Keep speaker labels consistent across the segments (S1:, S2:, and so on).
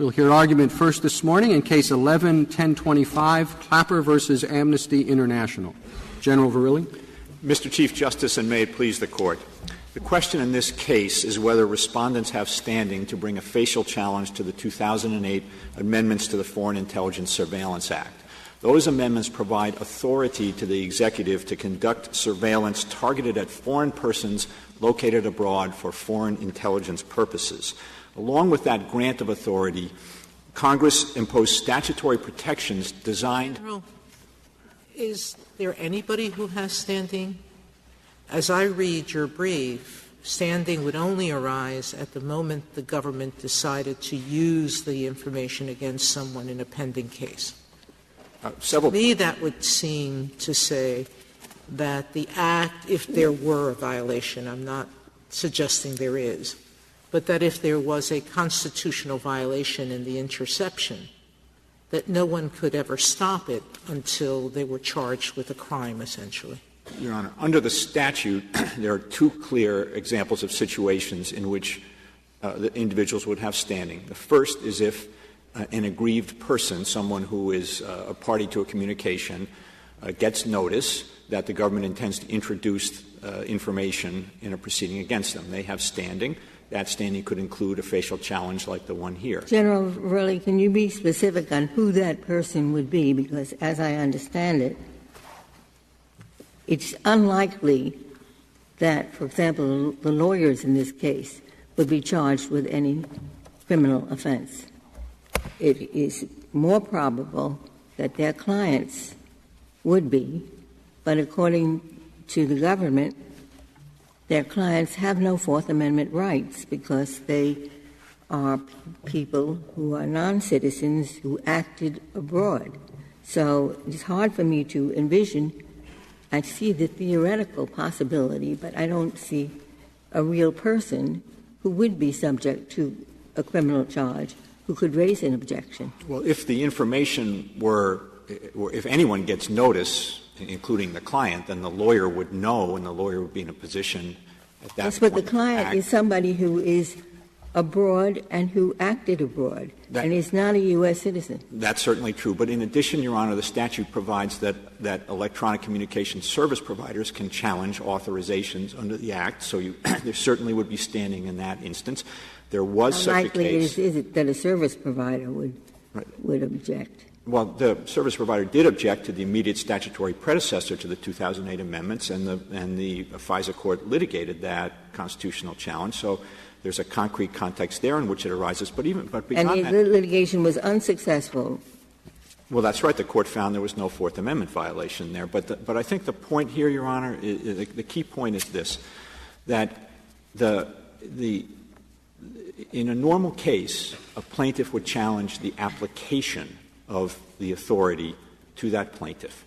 S1: We'll hear argument first this morning in Case 11-1025, Clapper v. Amnesty International. General Verrilli.
S2: Mr. Chief Justice, and may it please the Court, the question in this case is whether respondents have standing to bring a facial challenge to the 2008 amendments to the Foreign Intelligence Surveillance Act. Those amendments provide authority to the executive to conduct surveillance targeted at foreign persons located abroad for foreign intelligence purposes. Along with that grant of authority, Congress imposed statutory protections designed.
S3: General, is there anybody who has standing? As I read your brief, standing would only arise at the moment the government decided to use the information against someone in a pending case. To me, that would seem to say that the act, if there were a violation, I'm not suggesting there is, but that if there was a constitutional violation in the interception, that no one could ever stop it until they were charged with a crime, essentially.
S2: Your Honor, under the statute, there are two clear examples of situations in which the individuals would have standing. The first is if an aggrieved person, someone who is a party to a communication, gets notice that the government intends to introduce information in a proceeding against them. They have standing. That standing could include a facial challenge like the one here.
S4: General Verrilli, can you be specific on who that person would be? Because as I understand it, it's unlikely that, for example, the lawyers in this case would be charged with any criminal offense. It is more probable that their clients would be, but according to the government, their clients have no Fourth Amendment rights because they are people who are non-citizens who acted abroad. So it's hard for me to envision. I see the theoretical possibility, but I don't see a real person who would be subject to a criminal charge who could raise an objection.
S2: Well, if the information were if anyone gets notice, including the client, then the lawyer would know and the lawyer would be in a position at that point.
S4: Yes, but the client is somebody who is abroad and who acted abroad and is not a U.S. citizen. That's certainly true.
S2: But in addition, Your Honor, the statute provides that electronic communication service providers can challenge authorizations under the Act, so there certainly would be standing in that instance. There was such a case.
S4: How likely is it that a service provider would object?
S2: Well, the service provider did object to the immediate statutory predecessor to the 2008 amendments, and the FISA court litigated that constitutional challenge. So there's a concrete context there in which it arises. But beyond that,
S4: the litigation was unsuccessful.
S2: Well, that's right. The court found there was no Fourth Amendment violation there. But I think the point here, Your Honor, the key point is this: that in a normal case, a plaintiff would challenge the application of the authority to that plaintiff.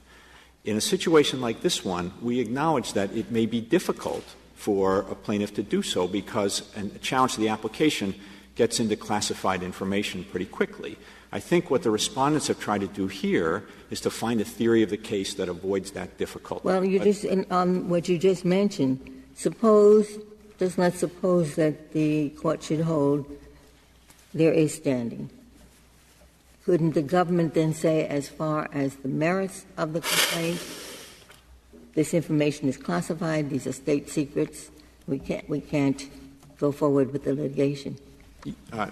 S2: In a situation like this one, we acknowledge that it may be difficult for a plaintiff to do so because a challenge to the application gets into classified information pretty quickly. I think what the respondents have tried to do here is to find a theory of the case that avoids that difficulty.
S4: Well, what you just mentioned, let's suppose that the court should hold there is standing. Couldn't the government then say, as far as the merits of the complaint, this information is classified, these are state secrets, we can't go forward with the litigation?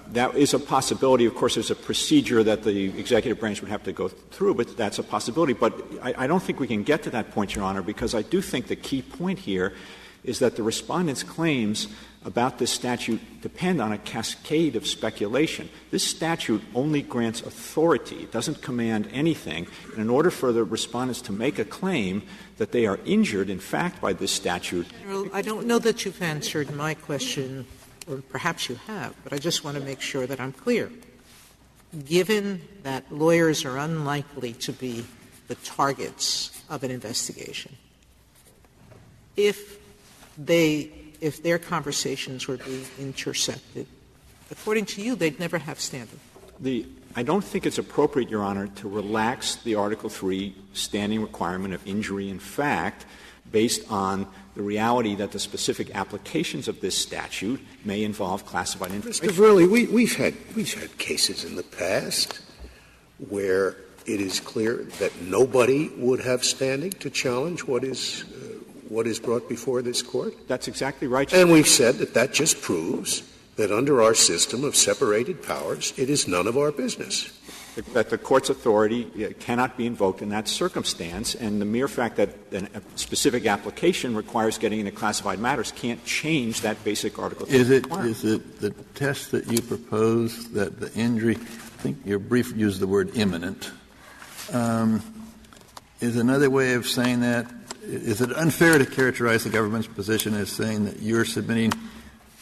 S2: That is a possibility. Of course, there's a procedure that the executive branch would have to go through, but that's a possibility. But I don't think we can get to that point, Your Honor, because I do think the key point here is that the respondents' claims about this statute depend on a cascade of speculation. This statute only grants authority. It doesn't command anything. And in order for the respondents to make a claim that they are injured, in fact, by this statute.
S3: General, I don't know that you've answered my question, or perhaps you have, but I just want to make sure that I'm clear. Given that lawyers are unlikely to be the targets of an investigation, if their conversations were being intercepted, according to you, they'd never have standing.
S2: I don't think it's appropriate, Your Honor, to relax the Article III standing requirement of injury in fact based on the reality that the specific applications of this statute may involve classified information.
S5: Mr. Verrilli, we've had cases in the past where it is clear that nobody would have standing to challenge what is brought before this Court.
S2: That's exactly right.
S5: And we've said that just proves that under our system of separated powers, it is none of our business.
S2: That the Court's authority cannot be invoked in that circumstance, and the mere fact that a specific application requires getting into classified matters can't change that basic Article 3 requirement.
S6: Is it the test that you propose that the injury, I think your brief used the word imminent, is another way of saying that? Is it unfair to characterize the government's position as saying that you're submitting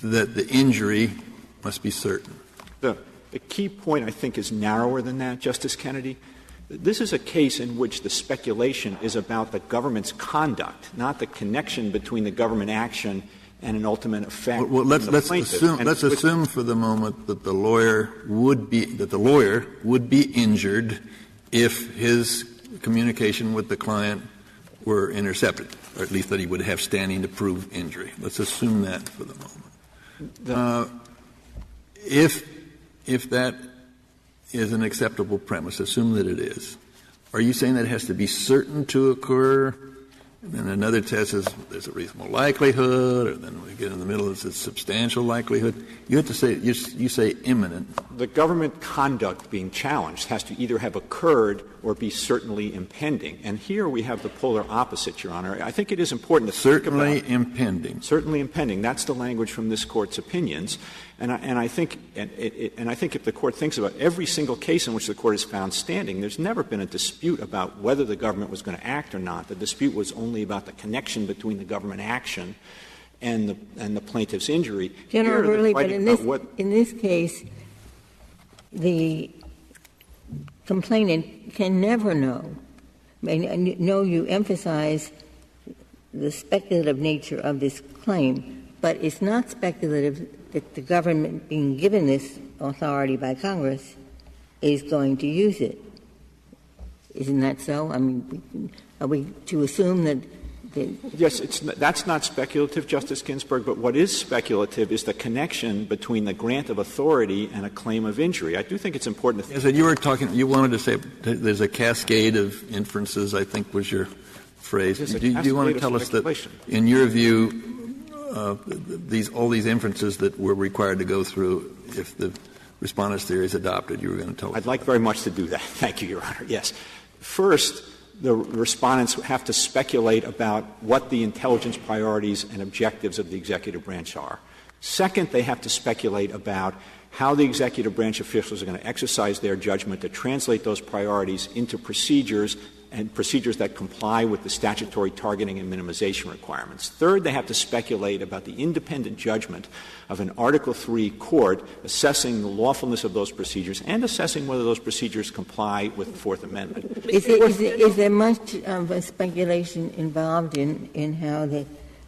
S6: that the injury must be certain?
S2: The key point, I think, is narrower than that, Justice Kennedy. This is a case in which the speculation is about the government's conduct, not the connection between the government action and an ultimate effect.
S6: Well, let's assume for the moment that the lawyer would be injured if his communication with the client were intercepted, or at least that he would have standing to prove injury. Let's assume that for the moment. If that is an acceptable premise, assume that it is, are you saying that it has to be certain to occur? And then another test is there's a reasonable likelihood, or then we get in the middle, it's a substantial likelihood. You have to say, you say imminent.
S2: The government conduct being challenged has to either have occurred or be certainly impending. And here we have the polar opposite, Your Honor. I think it is important to
S6: certainly
S2: think about
S6: impending.
S2: Certainly impending. That's the language from this Court's opinions. And I think if the Court thinks about every single case in which the Court has found standing, there's never been a dispute about whether the government was going to act or not. The dispute was only about the connection between the government action and the plaintiff's injury.
S4: General Verrilli, but in this case, the complainant can never know. I know you emphasize the speculative nature of this claim, but it's not speculative that the government being given this authority by Congress is going to use it. Isn't that so? I mean, are we to assume that
S2: Yes, that's not speculative, Justice Ginsburg, but what is speculative is the connection between the grant of authority and a claim of injury. I do think it's important to think.
S6: Yes, you wanted to say there's a cascade of inferences, I think was your phrase. Do you want to tell us that, in your view, all these inferences that were required to go through if the Respondent's theory is adopted, you were going to tell us?
S2: I'd like very much to do that. Thank you, Your Honor. Yes. First, the Respondents have to speculate about what the intelligence priorities and objectives of the executive branch are. Second, they have to speculate about how the executive branch officials are going to exercise their judgment to translate those priorities into procedures and procedures that comply with the statutory targeting and minimization requirements. Third, they have to speculate about the independent judgment of an Article III court assessing the lawfulness of those procedures and assessing whether those procedures comply with the Fourth Amendment.
S4: Is there much of a speculation involved in how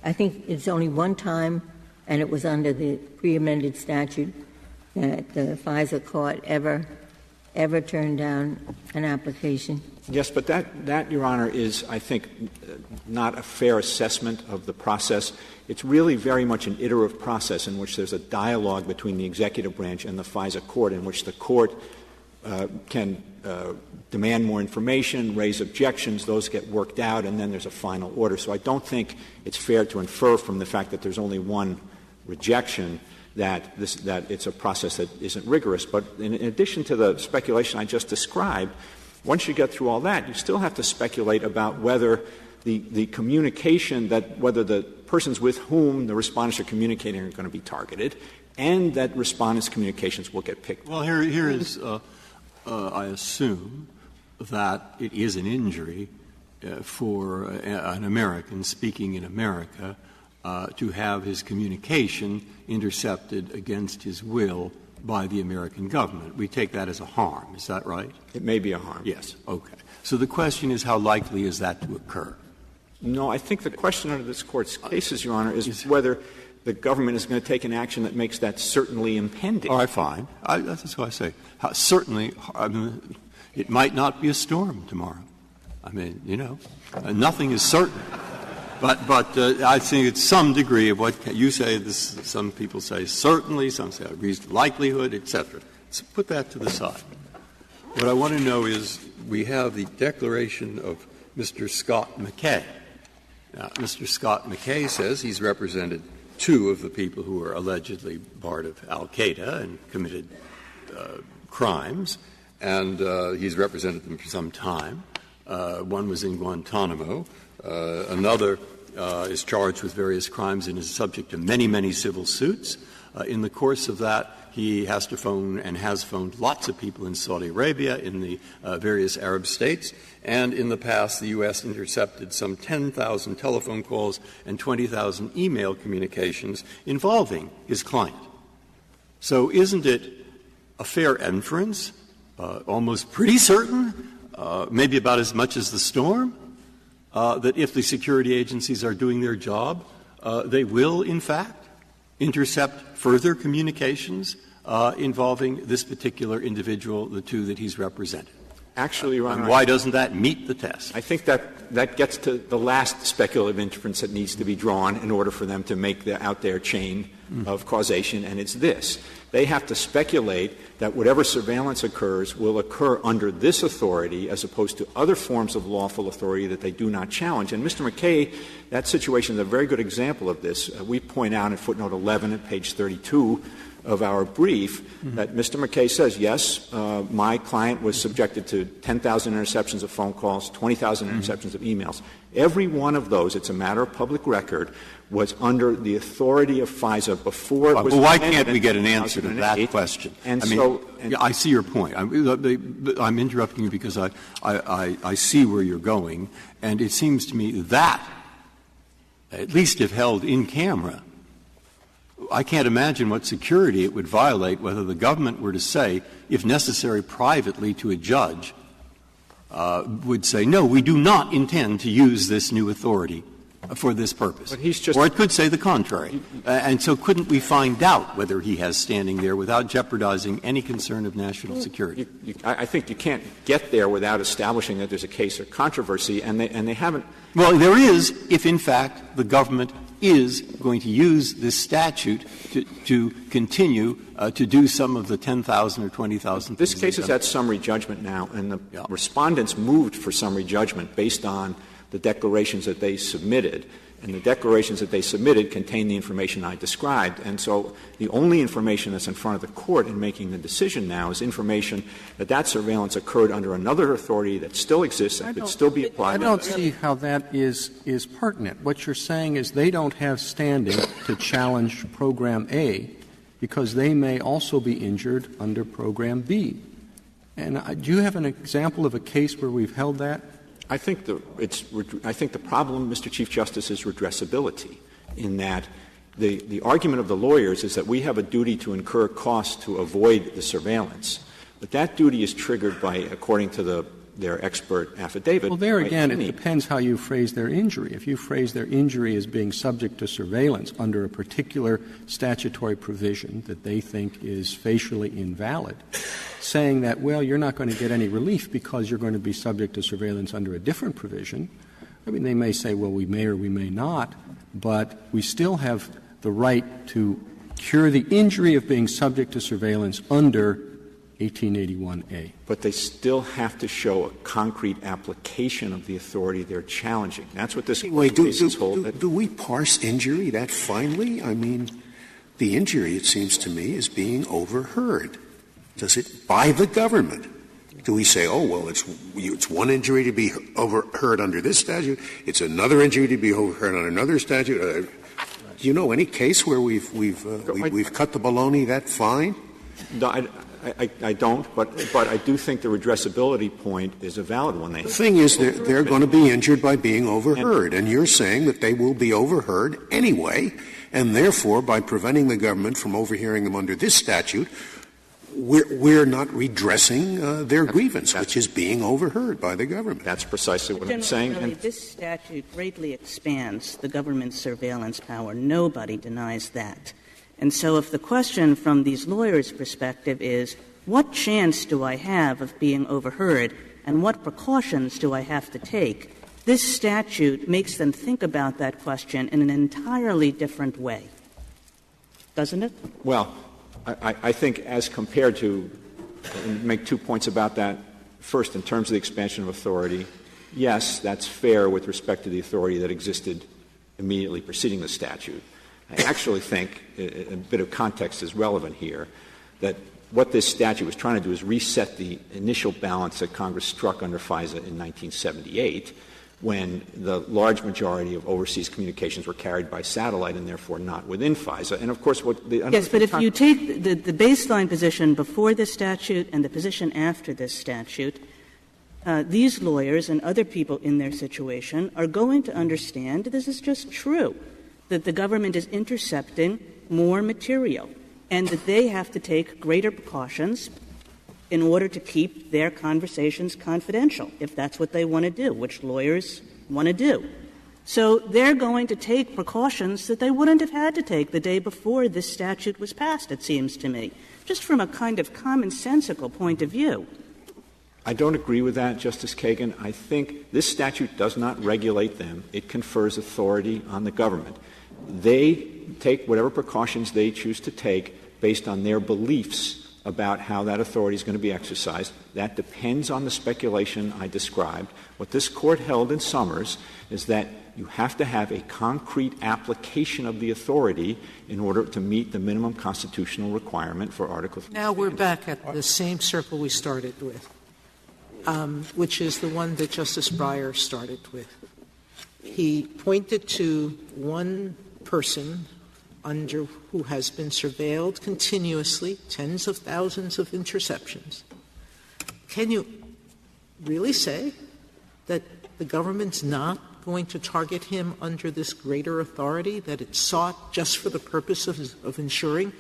S4: I think it's only one time, and it was under the pre-amended statute, that the FISA court ever turned down an application?
S2: Yes, but that, Your Honor, is, I think, not a fair assessment of the process. It's really very much an iterative process in which there's a dialogue between the executive branch and the FISA court, in which the court can demand more information, raise objections, those get worked out, and then there's a final order. So I don't think it's fair to infer from the fact that there's only one rejection that it's a process that isn't rigorous. But in addition to the speculation I just described, once you get through all that, you still have to speculate about whether the communication whether the persons with whom the Respondents are communicating are going to be targeted, and that Respondents' communications will get picked.
S7: Well, here is, I assume that it is an injury for an American speaking in America to have his communication intercepted against his will by the American government. We take that as a harm. Is that right?
S2: It may be a harm.
S7: Yes. Okay. So the question is, how likely is that to occur?
S2: No, I think the question under this Court's cases, Your Honor, is whether the government is going to take an action that makes that certainly impending.
S7: All right, fine. That's what I say. Certainly, it might not be a storm tomorrow. I mean, nothing is certain. But I think it's some degree of what you say. Some people say certainly, some say a reasonable likelihood, etc. So put that to the side. What I want to know is we have the declaration of Mr. Scott McKay. Now, Mr. Scott McKay says he's represented two of the people who were allegedly part of al-Qaeda and committed crimes, and he's represented them for some time. One was in Guantanamo. Another is charged with various crimes and is subject to many, many civil suits. In the course of that, he has to phone and has phoned lots of people in Saudi Arabia, in the various Arab states, and in the past the U.S. intercepted some 10,000 telephone calls and 20,000 email communications involving his client. So isn't it a fair inference, almost pretty certain, maybe about as much as the storm, that if the security agencies are doing their job, they will, in fact, intercept further communications involving this particular individual, the two that he's represented?
S2: Actually, Your Honor,
S7: and why doesn't that meet the test?
S2: I think that gets to the last speculative inference that needs to be drawn in order for them to make out their chain of causation, and it's this. They have to speculate that whatever surveillance occurs will occur under this authority as opposed to other forms of lawful authority that they do not challenge. And Mr. McKay, that situation is a very good example of this. We point out in footnote 11 at page 32 of our brief that Mr. McKay says, yes, my client was subjected to 10,000 interceptions of phone calls, 20,000 interceptions of emails. Every one of those, it's a matter of public record, was under the authority of FISA before it was.
S7: Well, why can't we get an answer to that question?
S2: And
S7: I see your point. I'm interrupting you because I see where you're going, and it seems to me that, at least if held in camera, I can't imagine what security it would violate whether the government were to say, if necessary privately to a judge, would say, no, we do not intend to use this new authority for this purpose. Or it could say the contrary. And so couldn't we find out whether he has standing there without jeopardizing any concern of national security?
S2: I think you can't get there without establishing that there's a case of controversy, and they haven't.
S7: Well, there is if, in fact, the government is going to use this statute to continue to do some of the 10,000 or 20,000.
S2: This case is at summary judgment now, and the respondents moved for summary judgment based on the declarations that they submitted. And the declarations that they submitted contain the information I described. And so the only information that's in front of the court in making the decision now is information that surveillance occurred under another authority that still exists and could still be applied.
S1: I don't see how that is pertinent. What you're saying is they don't have standing to challenge Program A because they may also be injured under Program B. And do you have an example of a case where we've held that?
S2: I think the problem, Mr. Chief Justice, is redressability, in that the argument of the lawyers is that we have a duty to incur costs to avoid the surveillance. But that duty is triggered by, according to their expert affidavit.
S1: Well, there again, it depends how you phrase their injury. If you phrase their injury as being subject to surveillance under a particular statutory provision that they think is facially invalid, saying that, well, you're not going to get any relief because you're going to be subject to surveillance under a different provision, I mean, they may say, well, we may or we may not, but we still have the right to cure the injury of being subject to surveillance under 1881A.
S2: But they still have to show a concrete application of the authority they're challenging. That's what this case is holding.
S5: Do we parse injury that finely? I mean, the injury, it seems to me, is being overheard. Does it by the government? Do we say, oh, well, it's one injury to be overheard under this statute, it's another injury to be overheard on another statute? Do you know any case where we've cut the baloney that fine?
S2: No, I don't, but I do think the redressability point is a valid one.
S5: The thing is, they're going to be injured by being overheard, and you're saying that they will be overheard anyway, and therefore, by preventing the government from overhearing them under this statute, we're not redressing their grievance, which is being overheard by the government.
S2: That's precisely what I'm saying.
S8: And this statute greatly expands the government's surveillance power. Nobody denies that. And so if the question from these lawyers' perspective is, what chance do I have of being overheard and what precautions do I have to take, This statute makes them think about that question in an entirely different way, doesn't it?
S2: Well, I think as compared to – make 2 points about that. First, in terms of the expansion of authority, yes, that's fair with respect to the authority that existed immediately preceding the statute. I actually think a bit of context is relevant here, that what this statute was trying to do is reset the initial balance that Congress struck under FISA in 1978, when the large majority of overseas communications were carried by satellite and therefore not within FISA. And, of course, what the —
S8: Yes, but if you take the baseline position before this statute and the position after this statute, these lawyers and other people in their situation are going to understand this is just true, that the government is intercepting more material and that they have to take greater precautions in order to keep their conversations confidential, if that's what they want to do, which lawyers want to do. So they're going to take precautions that they wouldn't have had to take the day before this statute was passed, it seems to me, just from a kind of commonsensical point of view.
S2: I don't agree with that, Justice Kagan. I think this statute does not regulate them. It confers authority on the government. They take whatever precautions they choose to take based on their beliefs about how that authority is going to be exercised. That depends on the speculation I described. What this Court held in Summers is that you have to have a concrete application of the authority in order to meet the minimum constitutional requirement for Article 3.
S3: Now we're back at the same circle we started with, which is the one that Justice Breyer started with. He pointed to one person who has been surveilled continuously, tens of thousands of interceptions. Can you really say that the government's not going to target him under this greater authority, that it sought just for the purpose of ensuring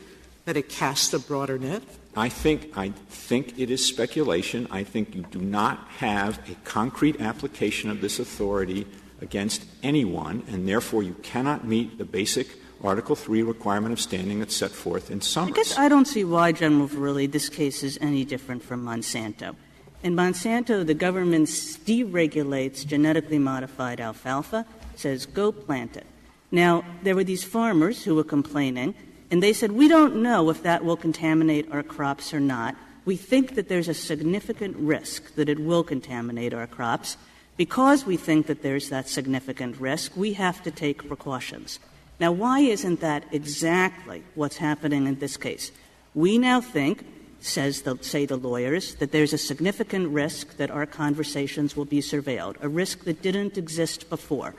S3: that it casts a broader net?
S2: I think it is speculation. I think you do not have a concrete application of this authority against anyone, and therefore you cannot meet the basic Article 3 requirement of standing that's set forth in Summers.
S8: I guess I don't see why, General Verrilli, this case is any different from Monsanto. In Monsanto, the government deregulates genetically modified alfalfa, says go plant it. Now, there were these farmers who were complaining, and they said, we don't know if that will contaminate our crops or not. We think that there's a significant risk that it will contaminate our crops. Because we think that there's that significant risk, we have to take precautions. Now, why isn't that exactly what's happening in this case? We now think, say the lawyers, that there's a significant risk that our conversations will be surveilled, a risk that didn't exist before.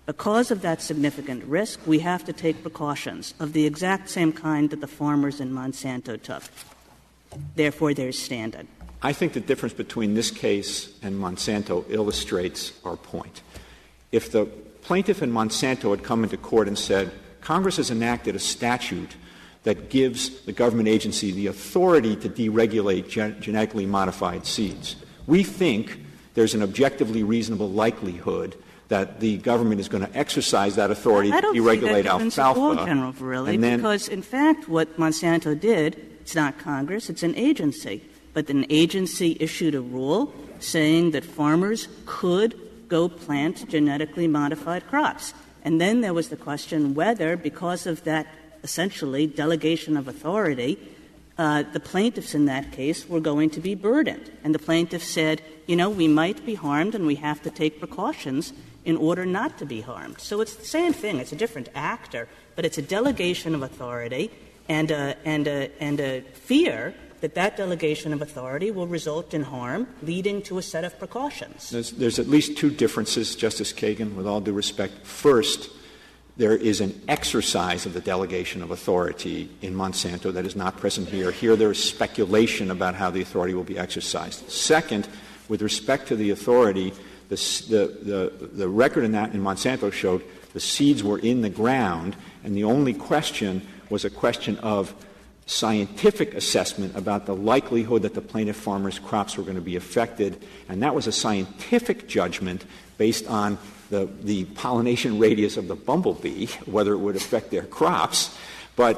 S8: Because of that significant risk, we have to take precautions of the exact same kind that the farmers in Monsanto took. Therefore, there's standing.
S2: I think the difference between this case and Monsanto illustrates our point. If the plaintiff in Monsanto had come into court and said, Congress has enacted a statute that gives the government agency the authority to deregulate genetically modified seeds, we think there's an objectively reasonable likelihood that the government is going to exercise that authority to deregulate alfalfa.
S8: At all, General Verrilli, because, in fact, what Monsanto did, it's not Congress, it's an agency. But an agency issued a rule saying that farmers could go plant genetically modified crops. And then there was the question whether, because of that essentially delegation of authority, the plaintiffs in that case were going to be burdened. And the plaintiff said, we might be harmed and we have to take precautions in order not to be harmed. So it's the same thing. It's a different actor, but it's a delegation of authority and a fear that delegation of authority will result in harm, leading to a set of precautions.
S2: There's at least two differences, Justice Kagan, with all due respect. First, there is an exercise of the delegation of authority in Monsanto that is not present here. Here there is speculation about how the authority will be exercised. Second, with respect to the authority, the record in Monsanto showed the seeds were in the ground, and the only question was a question of scientific assessment about the likelihood that the plaintiff farmers' crops were going to be affected, and that was a scientific judgment based on the pollination radius of the bumblebee, whether it would affect their crops. But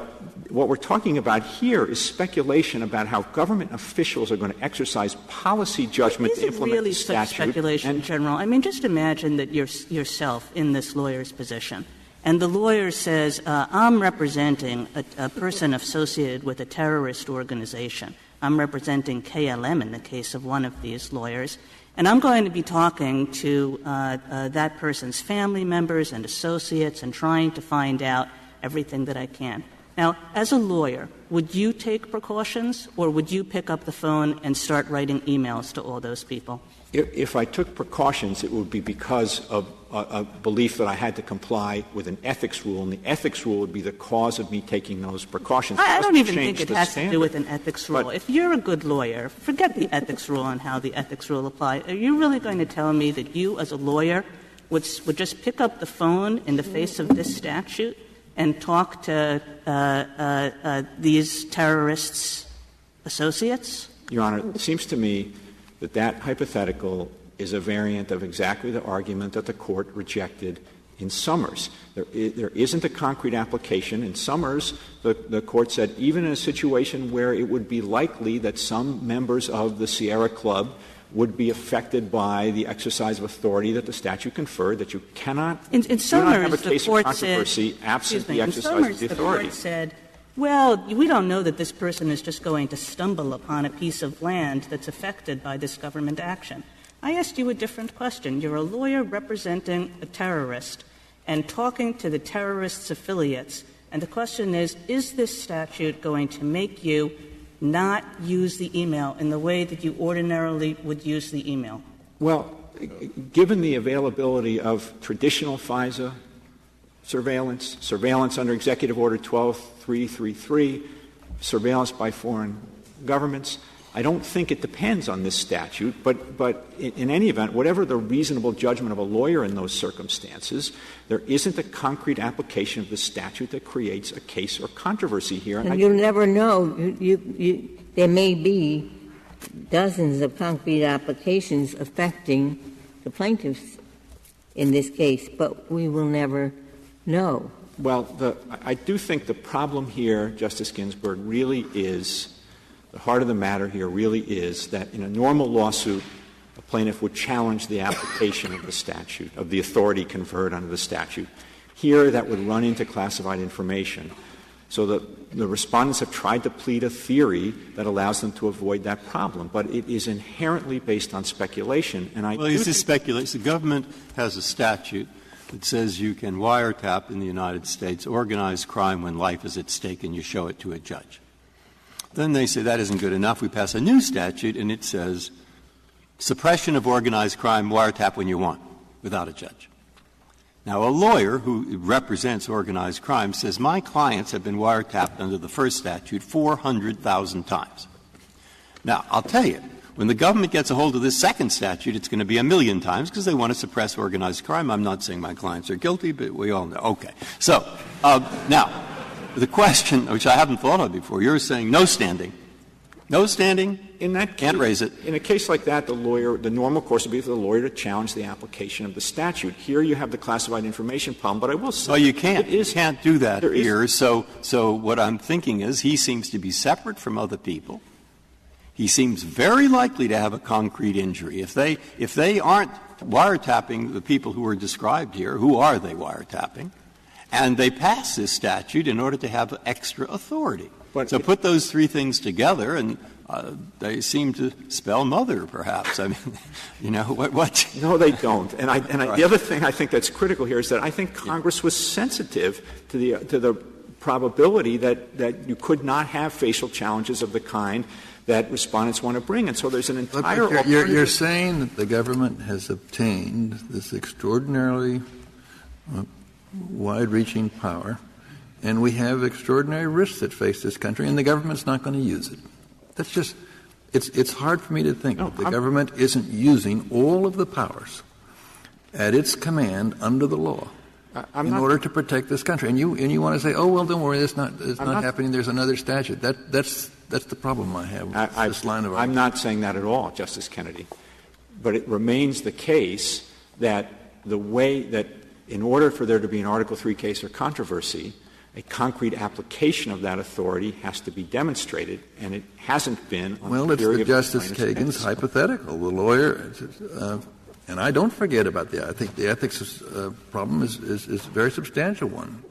S2: what we're talking about here is speculation about how government officials are going to exercise policy judgment to implement
S8: really
S2: the statute.
S8: Such speculation, General? I mean, just imagine that you're yourself in this lawyer's position, and the lawyer says, I'm representing a person associated with a terrorist organization. I'm representing KLM in the case of one of these lawyers, and I'm going to be talking to that person's family members and associates and trying to find out everything that I can. Now, as a lawyer, would you take precautions, or would you pick up the phone and start writing emails to all those people?
S2: If I took precautions, it would be because of a belief that I had to comply with an ethics rule, and the ethics rule would be the cause of me taking those precautions.
S8: I don't even think it has to do with an ethics rule. If you're a good lawyer, forget the ethics rule and how the ethics rule applies. Are you really going to tell me that you, as a lawyer, would just pick up the phone in the face of this statute and talk to these terrorists' associates?
S2: Your Honor, it seems to me that hypothetical is a variant of exactly the argument that the Court rejected in Summers. There isn't a concrete application. In Summers, the Court said even in a situation where it would be likely that some members of the Sierra Club would be affected by the exercise of authority that the statute conferred, that you cannot
S8: in Summers,
S2: have a case of controversy absent the exercise of the authority.
S8: The Court said, well, we don't know that this person is just going to stumble upon a piece of land that's affected by this government action. I asked you a different question. You're a lawyer representing a terrorist and talking to the terrorist's affiliates, and the question is this statute going to make you not use the email in the way that you ordinarily would use the email?
S2: Well, given the availability of traditional FISA surveillance under Executive Order 12333, surveillance by foreign governments, I don't think it depends on this statute, but in any event, whatever the reasonable judgment of a lawyer in those circumstances, there isn't a concrete application of the statute that creates a case or controversy here.
S4: And you'll never know. There may be dozens of concrete applications affecting the plaintiffs in this case, but we will never know.
S2: Well, I do think the problem here, Justice Ginsburg, really is the heart of the matter here really is that in a normal lawsuit, a plaintiff would challenge the application of the statute, of the authority conferred under the statute. Here, that would run into classified information. So the respondents have tried to plead a theory that allows them to avoid that problem, but it is inherently based on speculation. And
S7: this is speculation. The government has a statute that says you can wiretap in the United States organized crime when life is at stake, and you show it to a judge. Then they say that isn't good enough. We pass a new statute, and it says suppression of organized crime, wiretap when you want, without a judge. Now, a lawyer who represents organized crime says, my clients have been wiretapped under the first statute 400,000 times. Now, I'll tell you, when the government gets a hold of this second statute, it's going to be 1 million times because they want to suppress organized crime. I'm not saying my clients are guilty, but we all know. Okay. So, now, the question, which I haven't thought of before, you're saying no standing. No standing,
S2: in that
S7: can't raise it.
S2: In a case like that, the normal course would be for the lawyer to challenge the application of the statute. Here you have the classified information problem, but I will say...
S7: Well, you can't. You can't do that here. So what I'm thinking is he seems to be separate from other people. He seems very likely to have a concrete injury. If they aren't wiretapping the people who are described here, who are they wiretapping? And they pass this statute in order to have extra authority. So put those three things together, and they seem to spell mother, perhaps. I mean, what?
S2: No, they don't. And the other thing I think that's critical here is that I think Congress was sensitive to the probability that you could not have facial challenges of the kind that respondents want to bring. And so there's an entire alternative.
S6: You're saying that the government has obtained this extraordinarily wide-reaching power, and we have extraordinary risks that face this country, and the government's not going to use it. That's just — it's hard for me to think that the government isn't using all of the powers at its command under the law in order to protect this country. And you want to say, oh, well, don't worry, it's not happening, there's another statute. That's the problem I have with this line of argument.
S2: I'm not saying that at all, Justice Kennedy. But it remains the case that the way that in order for there to be an Article III case or controversy, A concrete application of that authority has to be demonstrated, and it hasn't been on
S6: well,
S2: the theory
S6: it's
S2: of
S6: Justice Kagan's hypothetical. The lawyer, and I don't forget about I think the ethics problem is a very substantial one.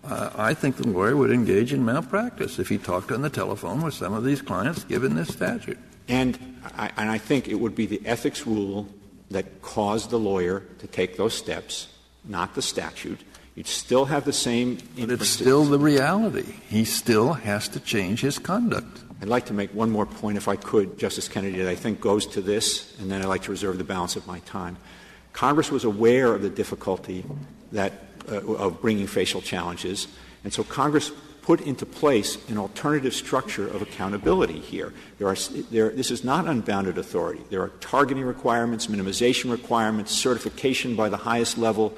S6: I think the lawyer would engage in malpractice if he talked on the telephone with some of these clients given this statute.
S2: And I think it would be the ethics rule that caused the lawyer to take those steps, not the statute. You'd still have the same inferences.
S6: But it's still the reality. He still has to change his conduct.
S2: I'd like to make one more point, if I could, Justice Kennedy, that I think goes to this, and then I'd like to reserve the balance of my time. Congress was aware of the difficulty of bringing facial challenges, and so Congress put into place an alternative structure of accountability here. This is not unbounded authority. There are targeting requirements, minimization requirements, certification by the highest levels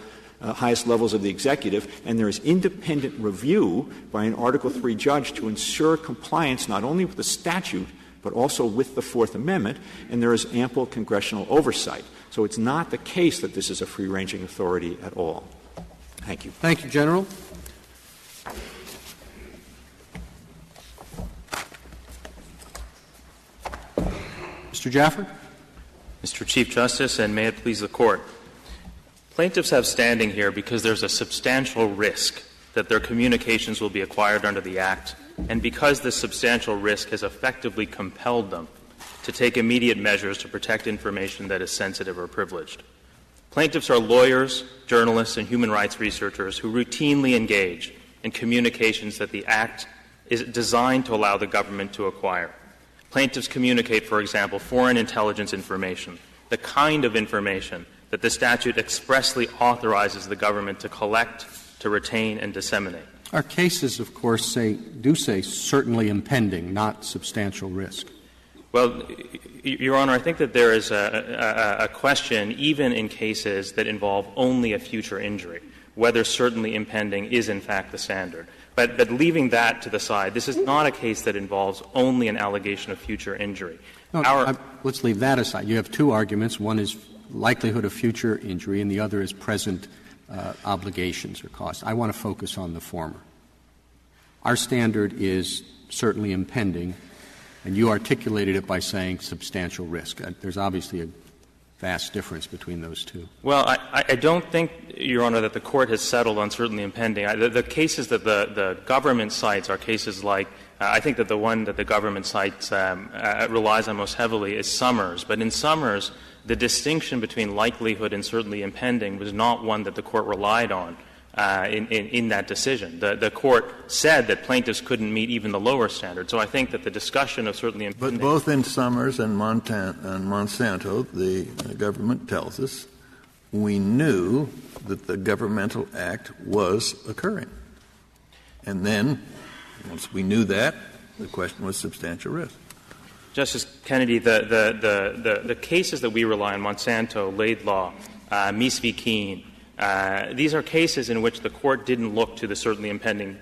S2: of the executive, and there is independent review by an Article III judge to ensure compliance not only with the statute but also with the Fourth Amendment, and there is ample congressional oversight. So it's not the case that this is a free-ranging authority at all. Thank you.
S1: Thank you, General. Mr. Jaffer.
S9: Mr. Chief Justice, and may it please the Court. Plaintiffs have standing here because there's a substantial risk that their communications will be acquired under the Act, and because this substantial risk has effectively compelled them to take immediate measures to protect information that is sensitive or privileged. Plaintiffs are lawyers, journalists, and human rights researchers who routinely engage in communications that the Act is designed to allow the government to acquire. Plaintiffs communicate, for example, foreign intelligence information, the kind of information that the statute expressly authorizes the government to collect, to retain, and disseminate.
S1: Our cases, of course, do say certainly impending, not substantial risk.
S9: Well, Your Honor, I think that there is a question, even in cases that involve only a future injury, whether certainly impending is in fact the standard. But leaving that to the side, this is not a case that involves only an allegation of future injury.
S1: Let's leave that aside. You have two arguments. One is likelihood of future injury, and the other is present obligations or costs. I want to focus on the former. Our standard is certainly impending, and you articulated it by saying substantial risk. There's obviously a vast difference between those two.
S9: Well, I don't think, Your Honor, that the Court has settled on certainly impending. The cases that the government cites are cases like I think that the one that the government cites relies on most heavily is Summers. But in Summers, the distinction between likelihood and certainly impending was not one that the Court relied on in that decision. The Court said that plaintiffs couldn't meet even the lower standard. So I think that the discussion of certainly impending — But
S6: both in Summers and Monsanto, the government tells us we knew that the governmental act was occurring. And then, once we knew that, the question was substantial risk.
S9: Justice Kennedy, the cases that we rely on, Monsanto, Laidlaw, Mies v. Keene, these are cases in which the Court didn't look to the certainly impending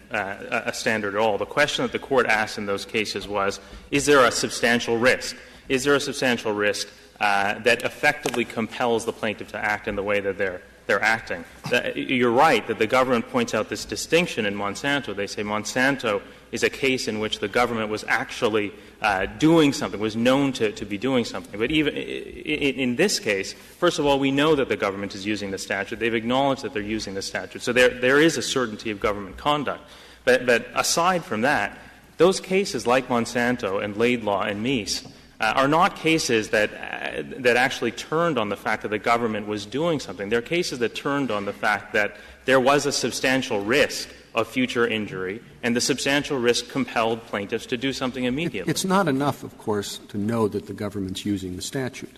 S9: standard at all. The question that the Court asked in those cases was, is there a substantial risk? Is there a substantial risk that effectively compels the plaintiff to act in the way that they're acting? You're right that the government points out this distinction in Monsanto. They say Monsanto is a case in which the government was actually doing something, was known to be doing something. But even in this case, first of all, we know that the government is using the statute. They've acknowledged that they're using the statute. So there is a certainty of government conduct. But aside from that, those cases like Monsanto and Laidlaw and Mies are not cases that actually turned on the fact that the government was doing something. They're cases that turned on the fact that there was a substantial risk of future injury, and the substantial risk compelled plaintiffs to do something immediately.
S1: It's not enough, of course, to know that the government's using the statute.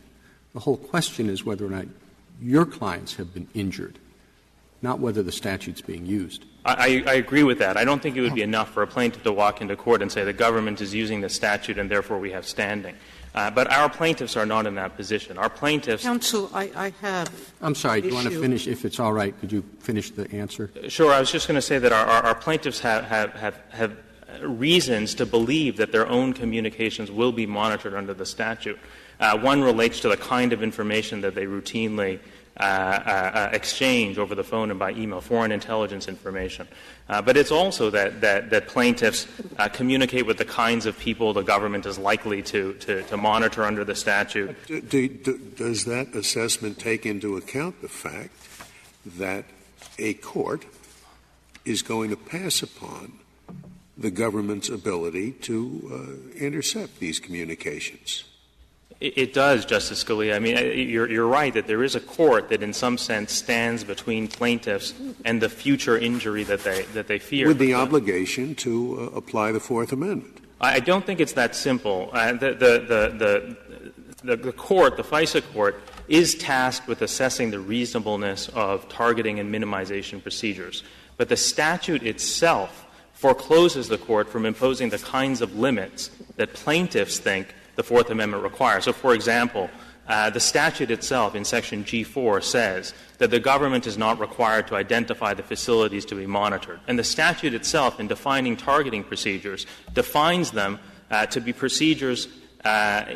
S1: The whole question is whether or not your clients have been injured, not whether the statute's being used.
S9: I agree with that. I don't think it would be enough for a plaintiff to walk into court and say the government is using the statute and therefore we have standing. But our plaintiffs are not in that position. Our plaintiffs —
S3: Counsel, I have —
S1: I'm sorry. Do you want to finish? If it's all right, could you finish the answer?
S9: Sure. I was just going to say that our plaintiffs have reasons to believe that their own communications will be monitored under the statute. One relates to the kind of information that they routinely exchange over the phone and by email, foreign intelligence information. But it's also that plaintiffs communicate with the kinds of people the government is likely to monitor under the statute.
S5: Does that assessment take into account the fact that a court is going to pass upon the government's ability to intercept these communications?
S9: It does, Justice Scalia. I mean, you're right that there is a court that in some sense stands between plaintiffs and the future injury that they fear.
S5: With the obligation to apply the Fourth Amendment.
S9: I don't think it's that simple. The court, the FISA court, is tasked with assessing the reasonableness of targeting and minimization procedures. But the statute itself forecloses the court from imposing the kinds of limits that plaintiffs think the Fourth Amendment requires. So, for example, the statute itself in Section G4 says that the government is not required to identify the facilities to be monitored. And the statute itself, in defining targeting procedures, defines them to be procedures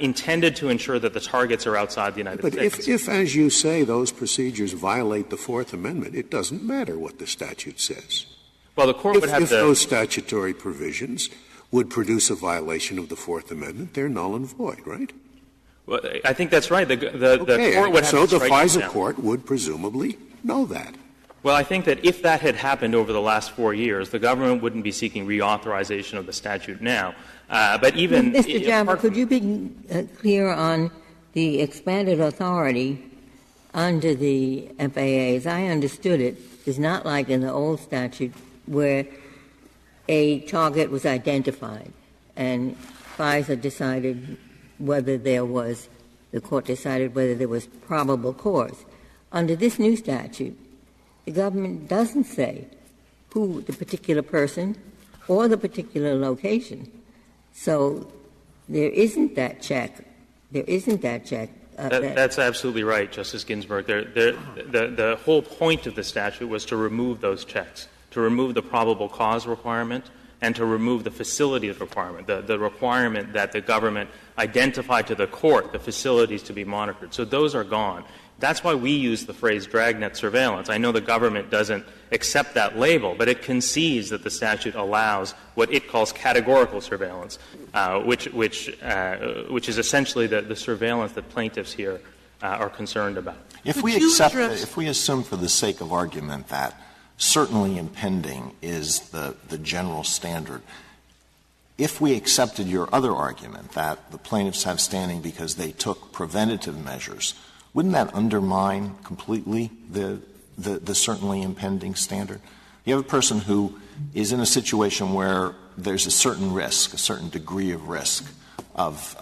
S9: intended to ensure that the targets are outside the United States.
S5: But if, as you say, those procedures violate the Fourth Amendment, it doesn't matter what the statute says.
S9: Well, the court would have
S5: if those statutory provisions would produce a violation of the Fourth Amendment, they're null and void, right?
S9: Well, I think that's right. The court would have
S5: so the
S9: right
S5: FISA court would presumably know that.
S9: Well, I think that if that had happened over the last 4 years, the government wouldn't be seeking reauthorization of the statute now. But even
S4: Mr. Jabber, could you be clear on the expanded authority under the FAA? As I understood it, is not like in the old statute where a target was identified and FISA decided whether there was — the court decided whether there was probable cause. Under this new statute, the government doesn't say who the particular person or the particular location. So there isn't that check. There isn't that check.
S9: That's absolutely right, Justice Ginsburg. The whole point of the statute was to remove those checks, to remove the probable cause requirement and to remove the facility requirement, the requirement that the government identify to the court the facilities to be monitored. So those are gone. That's why we use the phrase dragnet surveillance. I know the government doesn't accept that label, but it concedes that the statute allows what it calls categorical surveillance, which is essentially the surveillance that plaintiffs here are concerned about.
S10: If we assume for the sake of argument that certainly impending is the general standard, if we accepted your other argument that the plaintiffs have standing because they took preventative measures, wouldn't that undermine completely the certainly impending standard? You have a person who is in a situation where there's a certain risk, a certain degree of risk of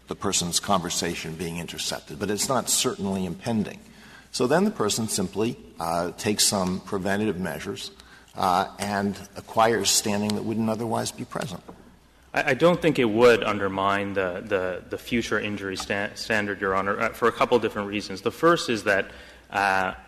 S10: the person's conversation being intercepted, but it's not certainly impending. So then the person simply takes some preventative measures and acquires standing that wouldn't otherwise be present.
S9: I don't think it would undermine the future injury standard, Your Honor, for a couple of different reasons. The first is that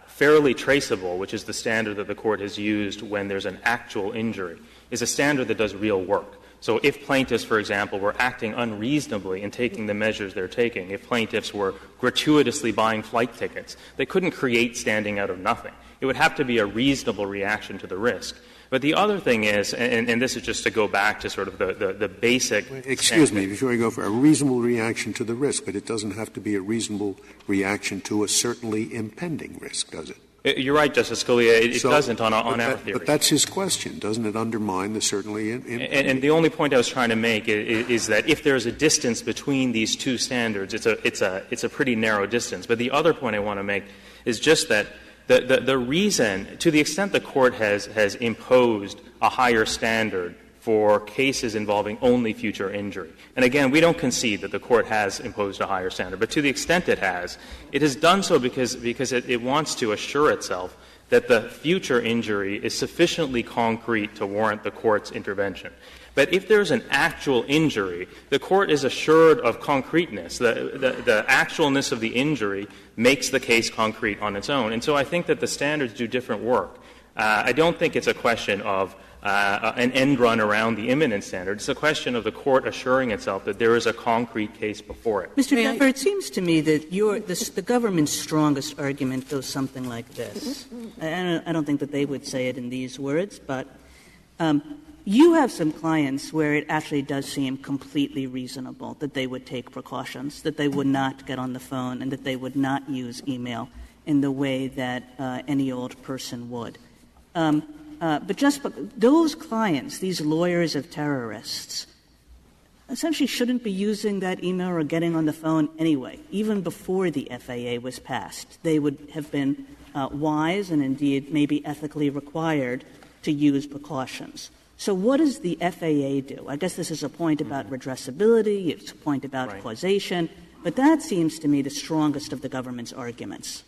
S9: fairly traceable, which is the standard that the Court has used when there's an actual injury, is a standard that does real work. So if plaintiffs, for example, were acting unreasonably in taking the measures they're taking, if plaintiffs were gratuitously buying flight tickets, they couldn't create standing out of nothing. It would have to be a reasonable reaction to the risk. But the other thing is, and this is just to go back to sort of the basic —
S5: Excuse me, before you go for a reasonable reaction to the risk, but it doesn't have to be a reasonable reaction to a certainly impending risk, does it?
S9: You're right, Justice Scalia. It doesn't on our theory.
S5: But that's his question. Doesn't it undermine the certainly impending?
S9: And the only point I was trying to make is that if there's a distance between these two standards, it's a pretty narrow distance. But the other point I want to make is just that the reason, to the extent the Court has imposed a higher standard for cases involving only future injury. And again, we don't concede that the Court has imposed a higher standard, but to the extent it has done so because it wants to assure itself that the future injury is sufficiently concrete to warrant the Court's intervention. But if there's an actual injury, the Court is assured of concreteness. The actualness of the injury makes the case concrete on its own. And so I think that the standards do different work. I don't think it's a question of an end run around the imminent standard. It's a question of the court assuring itself that there is a concrete case before it.
S8: Mr. Pepper, it seems to me that the government's strongest argument goes something like this. I don't think that they would say it in these words, but you have some clients where it actually does seem completely reasonable that they would take precautions, that they would not get on the phone, and that they would not use email in the way that any old person would. But those clients, these lawyers of terrorists, essentially shouldn't be using that email or getting on the phone anyway. Even before the FAA was passed, they would have been wise and indeed maybe ethically required to use precautions. So what does the FAA do? I guess this is a point about redressability, it's a point about causation, but that seems to me the strongest of the government's arguments.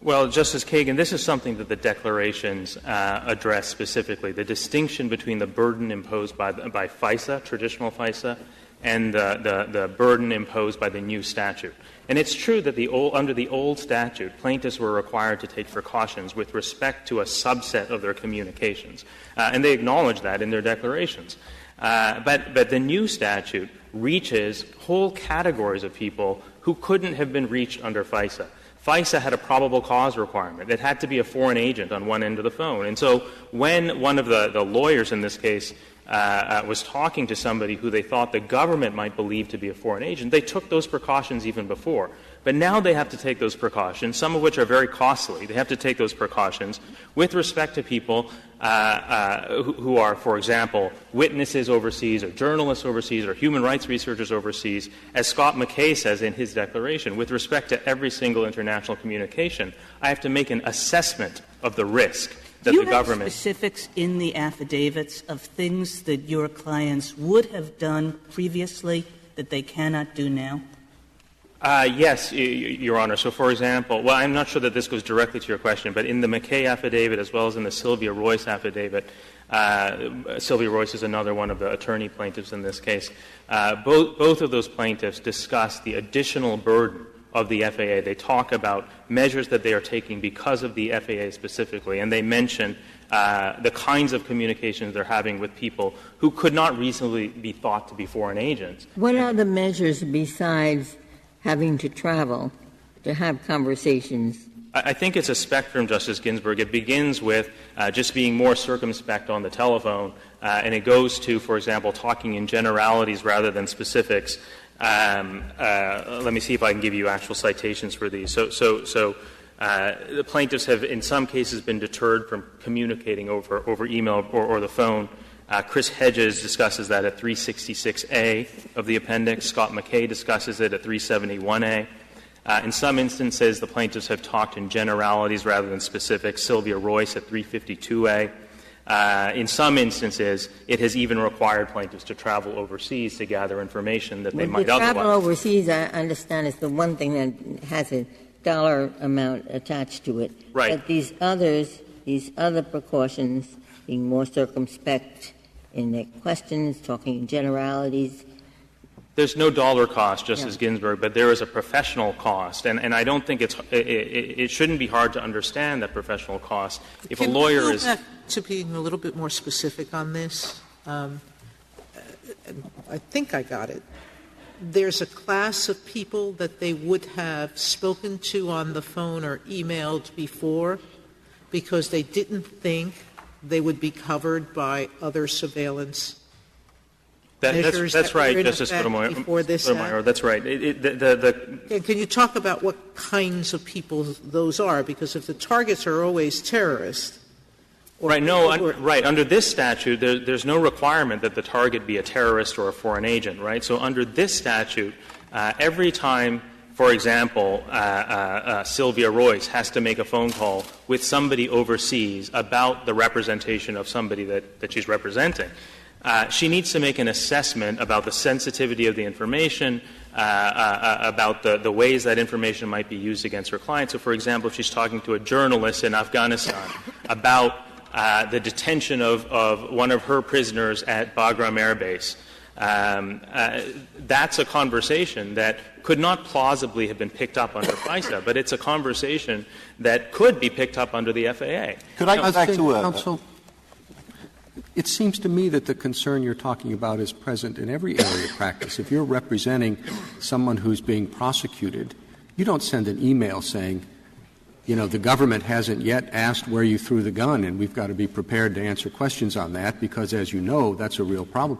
S9: Well, Justice Kagan, this is something that the declarations address specifically, the distinction between the burden imposed by FISA, traditional FISA, and the burden imposed by the new statute. And it's true that under the old statute, plaintiffs were required to take precautions with respect to a subset of their communications. And they acknowledge that in their declarations. But the new statute reaches whole categories of people who couldn't have been reached under FISA. FISA had a probable cause requirement. It had to be a foreign agent on one end of the phone. And so when one of the lawyers in this case was talking to somebody who they thought the government might believe to be a foreign agent, they took those precautions even before. But now they have to take those precautions, some of which are very costly. They have to take those precautions with respect to people who are, for example, witnesses overseas or journalists overseas or human rights researchers overseas. As Scott McKay says in his declaration, with respect to every single international communication, I have to make an assessment of the risk that the government.
S8: Do you have specifics in the affidavits of things that your clients would have done previously that they cannot do now?
S9: Yes, Your Honor. So, for example, well, I'm not sure that this goes directly to your question, but in the McKay affidavit as well as in the Sylvia Royce affidavit, Sylvia Royce is another one of the attorney plaintiffs in this case, both of those plaintiffs discuss the additional burden of the FAA. They talk about measures that they are taking because of the FAA specifically, and they mention the kinds of communications they're having with people who could not reasonably be thought to be foreign agents.
S4: What are the measures besides having to travel to have conversations?
S9: I think it's a spectrum, Justice Ginsburg. It begins with just being more circumspect on the telephone, and it goes to, for example, talking in generalities rather than specifics. Let me see if I can give you actual citations for these. So the plaintiffs have, in some cases, been deterred from communicating over email or the phone. Chris Hedges discusses that at 366A of the appendix. Scott McKay discusses it at 371A. In some instances, the plaintiffs have talked in generalities rather than specifics. Sylvia Royce at 352A. In some instances, it has even required plaintiffs to travel overseas to gather information that they might otherwise.
S4: Travel overseas, I understand, is the one thing that has a dollar amount attached to it.
S9: Right.
S4: But these other precautions, being more circumspect in their questions, talking in generalities.
S9: There's no dollar cost, Justice Ginsburg, but there is a professional cost, and I don't think it shouldn't be hard to understand that professional cost. If a lawyer is
S3: to being a little bit more specific on this, I think I got it. There's a class of people that they would have spoken to on the phone or emailed before because they didn't think they would be covered by other surveillance measures.
S9: That's right, Justice
S3: Sotomayor.
S9: That's right.
S3: Can you talk about what kinds of people those are? Because if the targets are always terrorists.
S9: Right. Under this statute, there's no requirement that the target be a terrorist or a foreign agent. Right. So under this statute, every time, for example, Sylvia Royce has to make a phone call with somebody overseas about the representation of somebody that she's representing, she needs to make an assessment about the sensitivity of the information, about the ways that information might be used against her client. So, for example, if she's talking to a journalist in Afghanistan about the detention of one of her prisoners at Bagram Air Base, that's a conversation that could not plausibly have been picked up under FISA, but it's a conversation that could be picked up under the FAA.
S10: Could I go back to
S1: counsel? It seems to me that the concern you're talking about is present in every area of practice. If you're representing someone who's being prosecuted, you don't send an email saying, the government hasn't yet asked where you threw the gun, and we've got to be prepared to answer questions on that because, as you know, that's a real problem.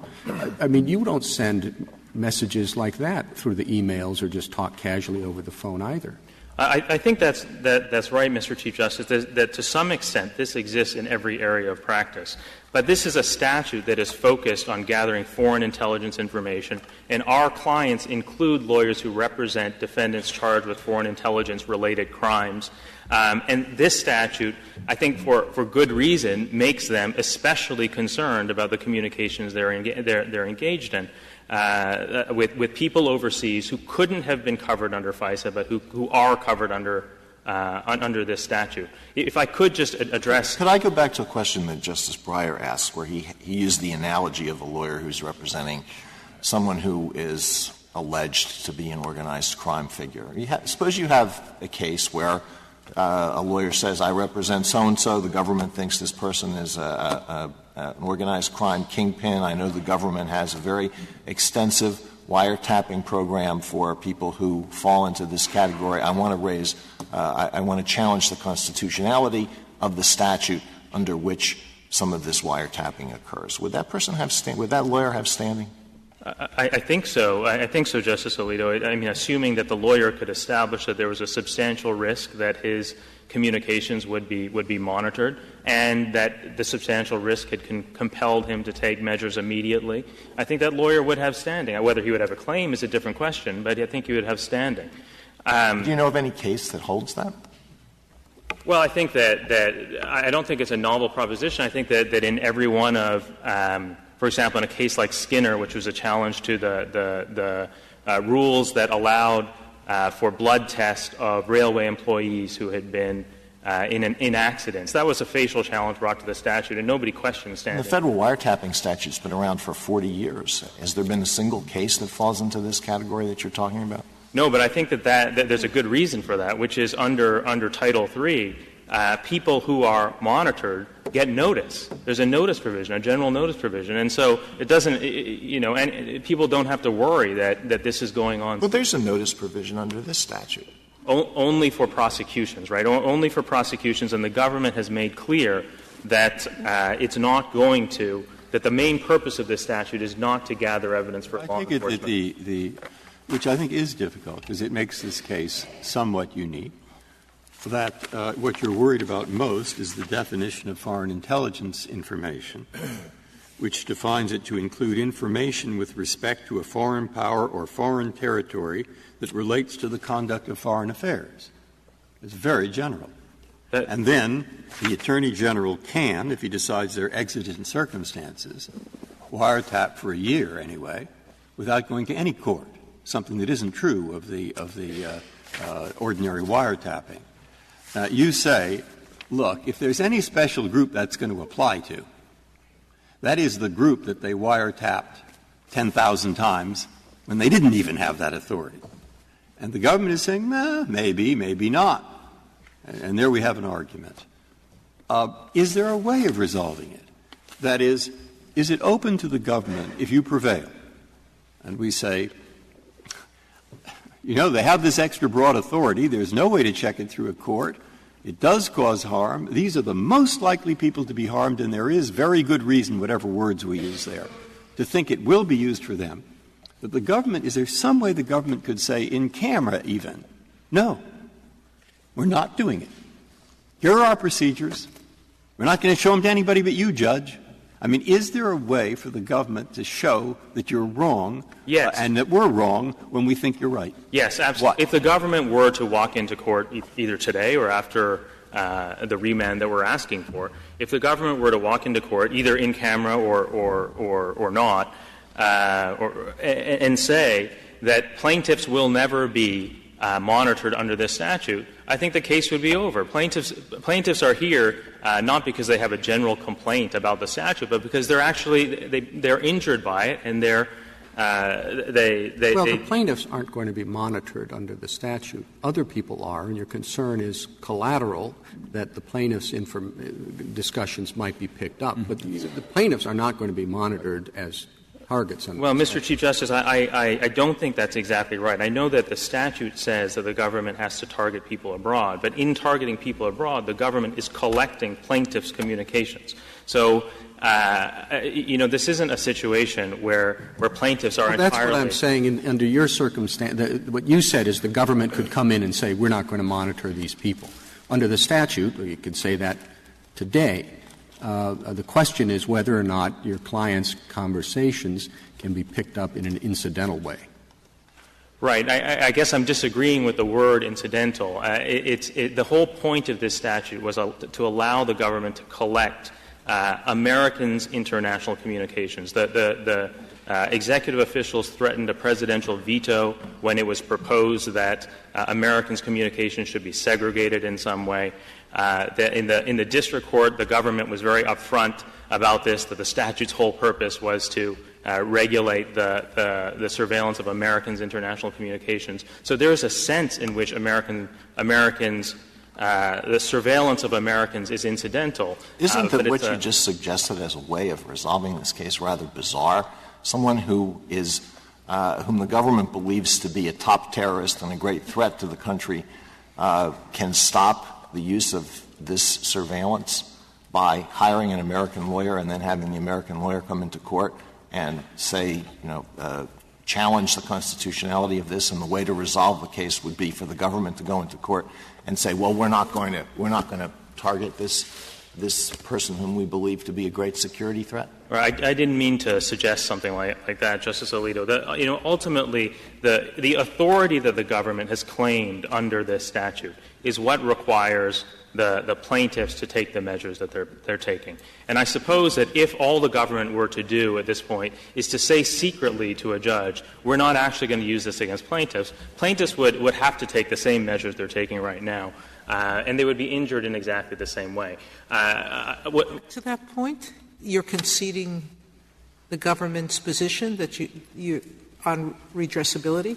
S1: I mean, you don't send messages like that through the emails or just talk casually over the phone either.
S9: I think that's right, Mr. Chief Justice, that to some extent this exists in every area of practice. But this is a statute that is focused on gathering foreign intelligence information, and our clients include lawyers who represent defendants charged with foreign intelligence-related crimes. And this statute, I think for good reason, makes them especially concerned about the communications they're engaged in. With people overseas who couldn't have been covered under FISA, but who are covered under this statute. If I could just address —
S10: Could I go back to a question that Justice Breyer asked, where he used the analogy of a lawyer who's representing someone who is alleged to be an organized crime figure? Suppose you have a case where a lawyer says, I represent so-and-so, the government thinks this person is an organized crime kingpin. I know the government has a very extensive wiretapping program for people who fall into this category. I want to challenge the constitutionality of the statute under which some of this wiretapping occurs. Would that person would that lawyer have standing?
S9: I think so. I think so, Justice Alito. I mean, assuming that the lawyer could establish that there was a substantial risk that his communications would be monitored, and that the substantial risk had compelled him to take measures immediately, I think that lawyer would have standing. Whether he would have a claim is a different question, but I think he would have standing.
S10: Do you know of any case that holds that?
S9: Well, I think that I don't think it's a novel proposition. I think that in every one of for example, in a case like Skinner, which was a challenge to the rules that allowed for blood test of railway employees who had been in accidents, that was a facial challenge brought to the statute, and nobody questioned standing.
S10: The federal wiretapping statute's been around for 40 years. Has there been a single case that falls into this category that you're talking about?
S9: No, but I think that there's a good reason for that, which is under Title III, people who are monitored get notice. There's a notice provision, a general notice provision. And so it doesn't, people don't have to worry that this is going on.
S10: Well, there's a notice provision under this statute.
S9: Only for prosecutions, right? Only for prosecutions, and the government has made clear that it's not going to, that the main purpose of this statute is not to gather evidence for law enforcement.
S7: I think which I think is difficult, because it makes this case somewhat unique, that what you're worried about most is the definition of foreign intelligence information, which defines it to include information with respect to a foreign power or foreign territory that relates to the conduct of foreign affairs. It's very general. And then the Attorney General can, if he decides there are exigent circumstances, wiretap for a year anyway, without going to any court, something that isn't true of the ordinary wiretapping. You say, look, if there's any special group that's going to apply to, that is the group that they wiretapped 10,000 times when they didn't even have that authority. And the government is saying, maybe, maybe not. And there we have an argument. Is there a way of resolving it? That is it open to the government if you prevail? And we say, they have this extra broad authority. There's no way to check it through a court. It does cause harm. These are the most likely people to be harmed, and there is very good reason, whatever words we use there, to think it will be used for them. But the government, is there some way the government could say in camera even, no, we're not doing it. Here are our procedures. We're not going to show them to anybody but you, Judge. I mean, is there a way for the government to show that you're wrong and that we're wrong when we think you're right?
S9: Yes, absolutely.
S7: What?
S9: If the government were to walk into court either today or after the remand that we're asking for, if the government were to walk into court either in camera or not, and say that plaintiffs will never be monitored under this statute, I think the case would be over. Plaintiffs are here not because they have a general complaint about the statute, but because they're actually they're injured by it, and they're
S1: the plaintiffs aren't going to be monitored under the statute. Other people are, and your concern is collateral that the plaintiffs' discussions might be picked up. But the plaintiffs are not going to be monitored as targets.
S9: Well, Mr. Chief Justice, I don't think that's exactly right. I know that the statute says that the government has to target people abroad, but in targeting people abroad, the government is collecting plaintiffs' communications. So, this isn't a situation where plaintiffs are entirely.
S1: That's what I'm saying. Under your circumstance, what you said is the government could come in and say, we're not going to monitor these people. Under the statute, you could say that today. The question is whether or not your client's conversations can be picked up in an incidental way.
S9: Right. I guess I'm disagreeing with the word incidental. The whole point of this statute was to allow the government to collect Americans' international communications. The executive officials threatened a presidential veto when it was proposed that Americans' communications should be segregated in some way. In the district court, the government was very upfront about this, that the statute's whole purpose was to regulate the surveillance of Americans' international communications. So there is a sense in which Americans the surveillance of Americans is incidental.
S10: Isn't what you just suggested as a way of resolving this case rather bizarre? Someone who is whom the government believes to be a top terrorist and a great threat to the country can stop the use of this surveillance by hiring an American lawyer and then having the American lawyer come into court and say, challenge the constitutionality of this, and the way to resolve the case would be for the government to go into court and say, well, we're not going to target this person whom we believe to be a great security threat?
S9: Right. I didn't mean to suggest something like that, Justice Alito. Ultimately, the authority that the government has claimed under this statute is what requires the plaintiffs to take the measures that they're taking. And I suppose that if all the government were to do at this point is to say secretly to a judge, we're not actually going to use this against plaintiffs, plaintiffs would have to take the same measures they're taking right now, and they would be injured in exactly the same way.
S3: To that point, you're conceding the government's position that you on redressability?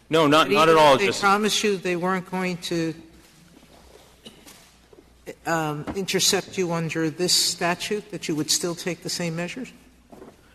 S9: No, not at all.
S3: They promised you they weren't going to intercept you under this statute, that you would still take the same measures?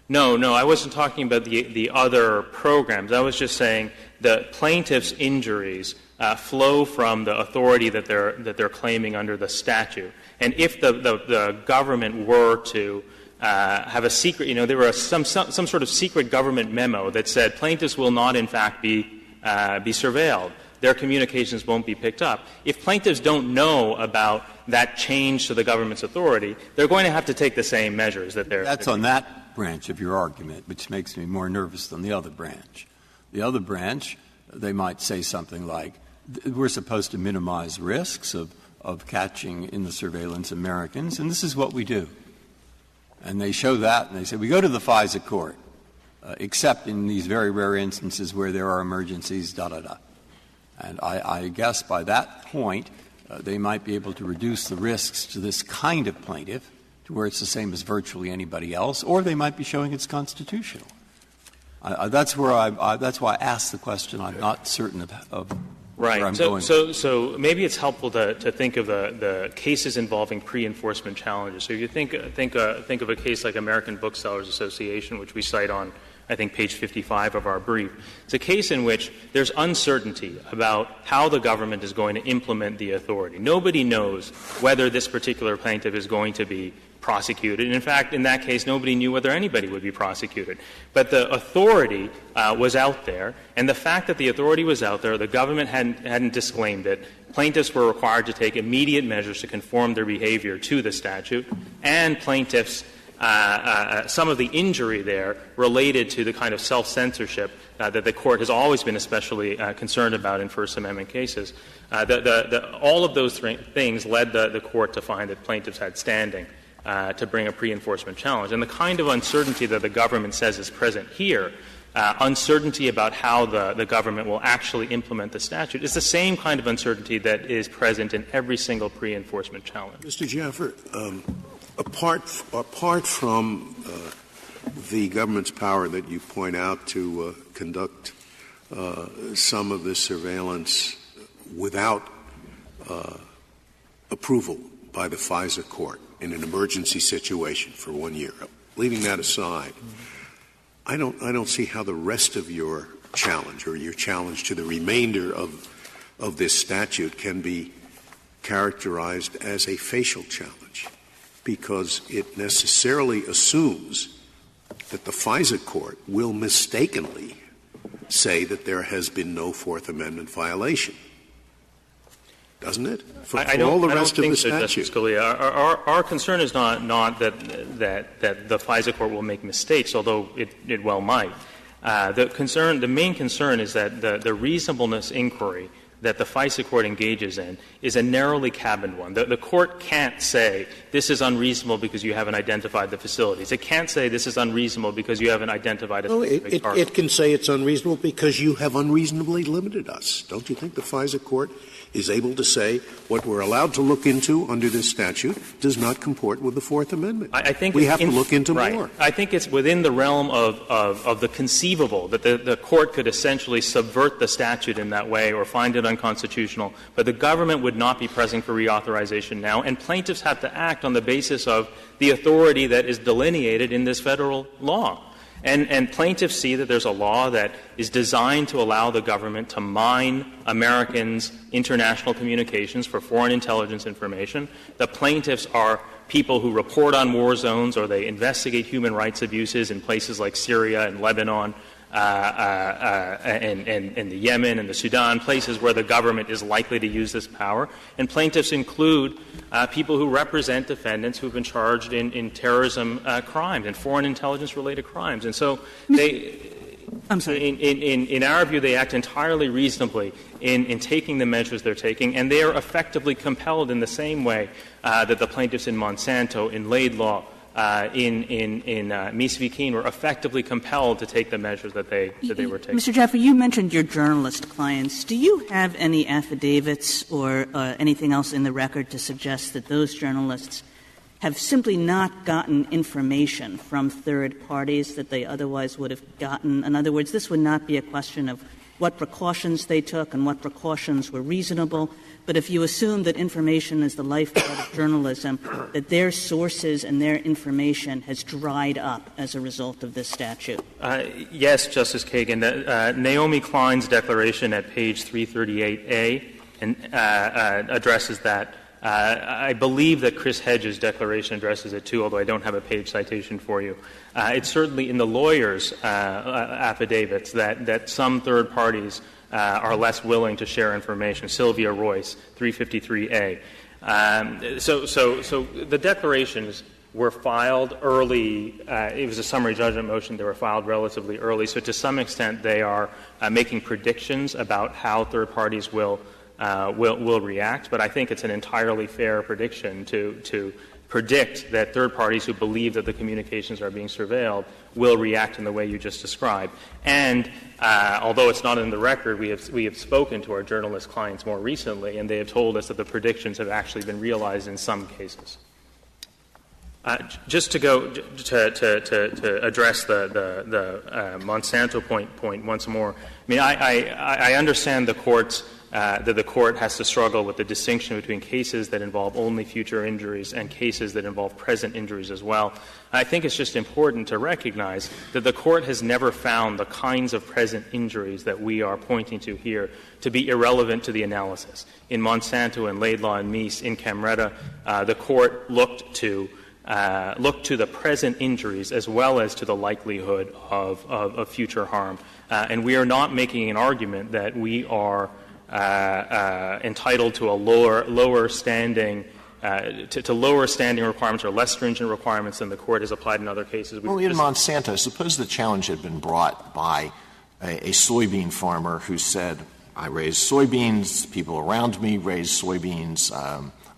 S9: No, I wasn't talking about the other programs. I was just saying the plaintiffs' injuries flow from the authority that they're claiming under the statute. And if the government were to have a secret, there were some sort of secret government memo that said plaintiffs will not, in fact, be surveilled. Their communications won't be picked up. If plaintiffs don't know about that change to the government's authority, they're going to have to take the same measures that they're.
S7: That's on that branch of your argument, which makes me more nervous than the other branch. The other branch, they might say something like, we're supposed to minimize risks of catching in the surveillance Americans, and this is what we do. And they show that, and they say, we go to the FISA court, except in these very rare instances where there are emergencies, da-da-da. And I guess by that point, they might be able to reduce the risks to this kind of plaintiff to where it's the same as virtually anybody else, or they might be showing it's constitutional. That's why I asked the question. I'm not certain of
S9: right.
S7: where I'm going.
S9: So maybe it's helpful to think of the cases involving pre-enforcement challenges. So if you think of a case like American Booksellers Association, which we cite on, I think, page 55 of our brief. It's a case in which there's uncertainty about how the government is going to implement the authority. Nobody knows whether this particular plaintiff is going to be prosecuted. And in fact, in that case, nobody knew whether anybody would be prosecuted. But the authority was out there, and the fact that the authority was out there, the government hadn't disclaimed it. Plaintiffs were required to take immediate measures to conform their behavior to the statute, and plaintiffs some of the injury there related to the kind of self-censorship that the Court has always been especially concerned about in First Amendment cases. All of those things led the Court to find that plaintiffs had standing to bring a pre-enforcement challenge. And the kind of uncertainty that the government says is present here, uncertainty about how the government will actually implement the statute, is the same kind of uncertainty that is present in every single pre-enforcement challenge.
S5: Mr. Jaffer, apart from the government's power that you point out to conduct some of this surveillance without approval by the FISA court in an emergency situation for 1 year. Leaving that aside, I don't see how the rest of your challenge or your challenge to the remainder of this statute can be characterized as a facial challenge, because it necessarily assumes that the FISA court will mistakenly say that there has been no Fourth Amendment violation. Doesn't it? For all the rest of the statute.
S9: Justice Scalia. Our concern is not that the FISA court will make mistakes, although it well might. The main concern is that the reasonableness inquiry that the FISA court engages in is a narrowly cabined one. The court can't say this is unreasonable because you haven't identified the facilities. It can't say this is unreasonable because you haven't identified a specific target.
S5: It can say it's unreasonable because you have unreasonably limited us. Don't you think the FISA court is able to say what we're allowed to look into under this statute does not comport with the Fourth Amendment?
S9: I think
S5: we have to look into more.
S9: I think it's within the realm of the conceivable that the court could essentially subvert the statute in that way or find it unconstitutional, but the government would not be pressing for reauthorization now, and plaintiffs have to act on the basis of the authority that is delineated in this Federal law. And plaintiffs see that there's a law that is designed to allow the government to mine Americans' international communications for foreign intelligence information. The plaintiffs are people who report on war zones or they investigate human rights abuses in places like Syria and Lebanon and the Yemen and the Sudan, places where the government is likely to use this power. And plaintiffs include people who represent defendants who have been charged in terrorism crimes and foreign intelligence-related crimes. And so
S8: I'm sorry.
S9: In our view, they act entirely reasonably in taking the measures they're taking, and they are effectively compelled in the same way that the plaintiffs in Monsanto, in Laidlaw, in Mies v. Keene were effectively compelled to take the measures that they were taking.
S8: Mr. Jaffer, you mentioned your journalist clients. Do you have any affidavits or anything else in the record to suggest that those journalists have simply not gotten information from third parties that they otherwise would have gotten? In other words, this would not be a question of what precautions they took and what precautions were reasonable, but if you assume that information is the lifeblood of journalism, that their sources and their information has dried up as a result of this statute.
S9: Yes, Justice Kagan. Naomi Klein's declaration at page 338A addresses that. I believe that Chris Hedges' declaration addresses it, too, although I don't have a page citation for you. It's certainly in the lawyers' affidavits that some third parties are less willing to share information. Sylvia Royce, 353A. So the declarations were filed early. It was a summary judgment motion. They were filed relatively early. So to some extent, they are making predictions about how third parties will react. But I think it's an entirely fair prediction to predict that third parties who believe that the communications are being surveilled will react in the way you just described. And although it's not in the record, we have spoken to our journalist clients more recently, and they have told us that the predictions have actually been realized in some cases. Just to go to address the Monsanto point once more. I mean, I understand the court's that the court has to struggle with the distinction between cases that involve only future injuries and cases that involve present injuries as well. I think it's just important to recognize that the court has never found the kinds of present injuries that we are pointing to here to be irrelevant to the analysis. In Monsanto and Laidlaw and Mies, in Camreta, the court looked to the present injuries as well as to the likelihood of future harm. And we are not making an argument that we are entitled to a lower standing to lower standing requirements or less stringent requirements than the court has applied in other cases.
S10: Well, in Monsanto, suppose the challenge had been brought by a soybean farmer who said, I raise soybeans, people around me raise soybeans,